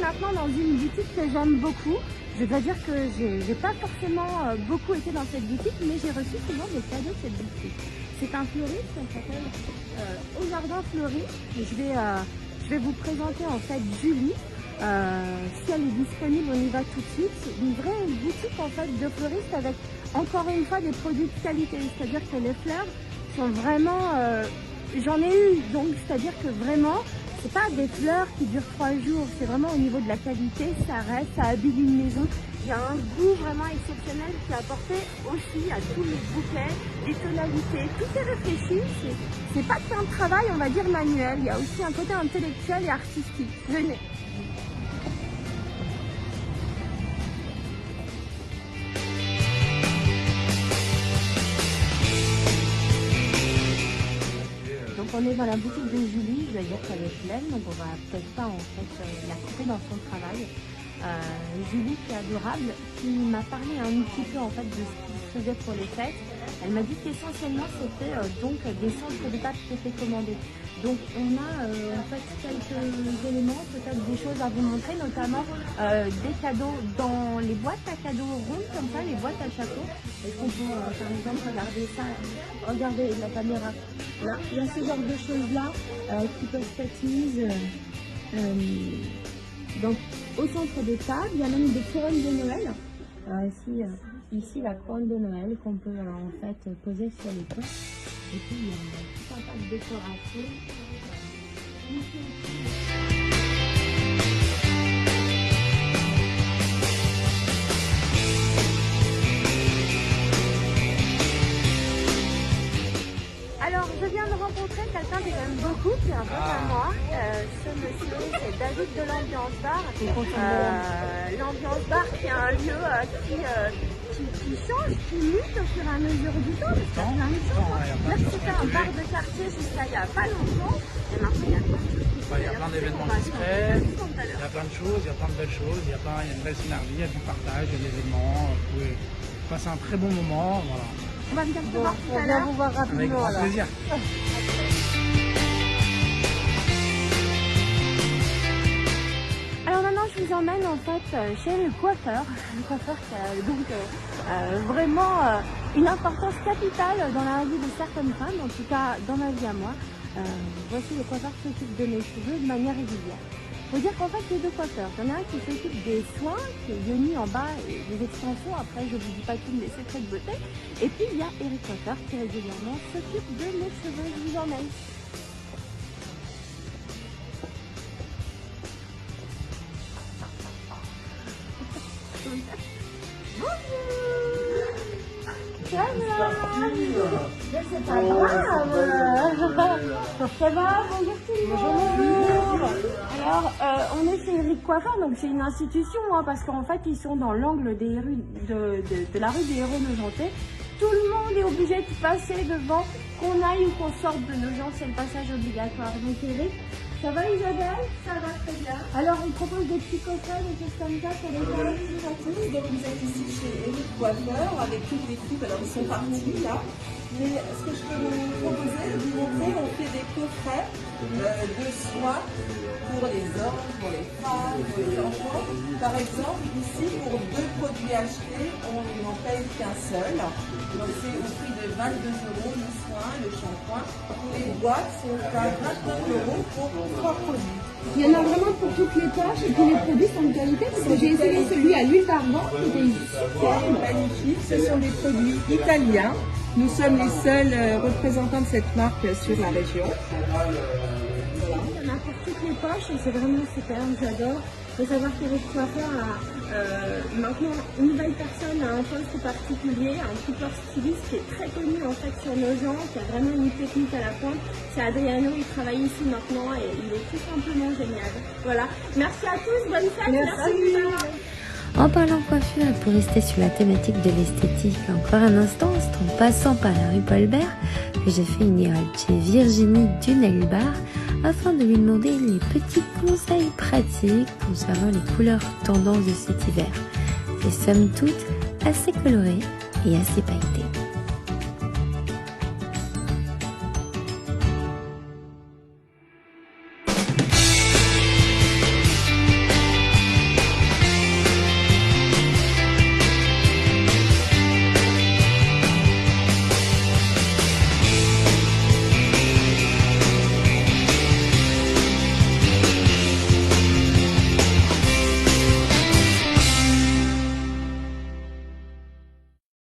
maintenant dans une boutique que j'aime beaucoup. Je dois dire que j'ai pas forcément beaucoup été dans cette boutique, mais j'ai reçu souvent des cadeaux de cette boutique. C'est un fleuriste, ça s'appelle Au Jardin Fleuri. Je vais vous présenter en fait Julie. Si elle est disponible, on y va tout de suite. C'est une vraie boutique en fait de fleuriste avec encore une fois des produits de qualité. C'est-à-dire que les fleurs sont vraiment... j'en ai eu, donc c'est-à-dire que vraiment, c'est pas des fleurs qui durent 3 jours. C'est vraiment au niveau de la qualité, ça reste, ça habille une maison. Il y a un goût vraiment exceptionnel qui est apporté aussi à tous les bouquets, les tonalités. Tout est réfléchi. C'est pas qu'un travail, on va dire, manuel. Il y a aussi un côté intellectuel et artistique. Venez. Donc on est dans la boutique de Julie, je vais dire qu'elle est pleine, donc on va peut-être pas en fait la couper dans son travail. Julie qui est adorable, qui m'a parlé un petit peu en fait de ce qu'il faisait pour les fêtes. Elle m'a dit qu'essentiellement c'était donc des centres de table qui étaient commandés. Donc on a en fait quelques éléments, peut-être des choses à vous montrer, notamment des cadeaux dans les boîtes à cadeaux rondes comme ça, les boîtes à chapeaux. Est-ce qu'on peut par exemple regarder ça, regardez la caméra là, il y a ce genre de choses là qui peuvent être mises donc au centre de table. Il y a même des couronnes de Noël. Ici la couronne de Noël qu'on peut en fait poser sur les toits. Et puis il y a tout un tas de décorations. Alors je viens de rencontrer quelqu'un que j'aime beaucoup, qui est un pote à moi. Ce monsieur, c'est David de l'Ambiance Bar. L'Ambiance Bar qui est un lieu qui change, qui mute au fur et à mesure du temps, parce qu'il y a plein de choses. Là, c'était un bar de quartier jusqu'à il n'y a pas longtemps, et maintenant il y a plein de choses. Il y a plein d'événements discrets, il y a plein de choses, il y a plein de belles choses, il y a une belle synergie, il y a du partage, il y a des événements, vous pouvez passer un très bon moment, voilà. On va venir vous voir tout à l'heure. On vient vous voir rapidement. Avec grand plaisir. Alors maintenant je vous emmène en fait chez le coiffeur qui a donc vraiment une importance capitale dans la vie de certaines femmes, en tout cas dans ma vie à moi. Voici le coiffeur qui s'occupe de mes cheveux de manière régulière. Il faut dire qu'en fait il y a deux coiffeurs. Il y en a un qui s'occupe des soins, qui est Yoni en bas et des extensions, après je vous dis pas tous les secrets de beauté. Et puis il y a Eric Coiffeur qui régulièrement s'occupe de mes cheveux. Je vous emmène. Ça va, bonjour tout le monde. Alors, on est chez Eric Coiffeur, donc c'est une institution, hein, parce qu'en fait, ils sont dans l'angle des rues de la rue des Héros Nogentais. Tout le monde est obligé de passer devant, qu'on aille ou qu'on sorte de Nogent, c'est le passage obligatoire. Donc Eric, ça va Isabelle? Ça va très bien. Alors, on propose des petits coffrets, des choses comme ça pour les gens qui sont tous. Donc vous êtes ici chez Eric Coiffeur avec toute l'équipe, alors ils sont partis là. Mais ce que je peux vous proposer, vous montrer, on fait des coffrets de soins pour les hommes, pour les femmes, pour les enfants. Par exemple, ici, pour 2 produits achetés, on n'en paye qu'un seul. Donc c'est au prix de 22 € le soin, le shampoing. Les boîtes sont à 29 € pour 3 produits. Il y en a vraiment pour toutes les tâches et puis les produits sont de qualité parce que j'ai essayé celui à l'huile d'argan qui était super Magnifique, ce sont des produits italiens. Nous sommes les seuls représentants de cette marque sur la région. Il y en a pour toutes les poches et c'est vraiment super, j'adore. Il faut savoir qu'Eric Coiffeur a maintenant une nouvelle personne à un poste particulier, un coupeur styliste qui est très connu en fait sur Nogent, qui a vraiment une technique à la pointe. C'est Adriano, il travaille ici maintenant et il est tout simplement génial. Voilà, merci à tous, bonne fête, merci. En parlant coiffure, et pour rester sur la thématique de l'esthétique, encore un instant, c'est en passant par la rue Paul-Bert que j'ai fait une irade chez Virginie du Nail Bar afin de lui demander les petits conseils pratiques concernant les couleurs tendances de cet hiver. C'est somme toute assez coloré et assez pailleté.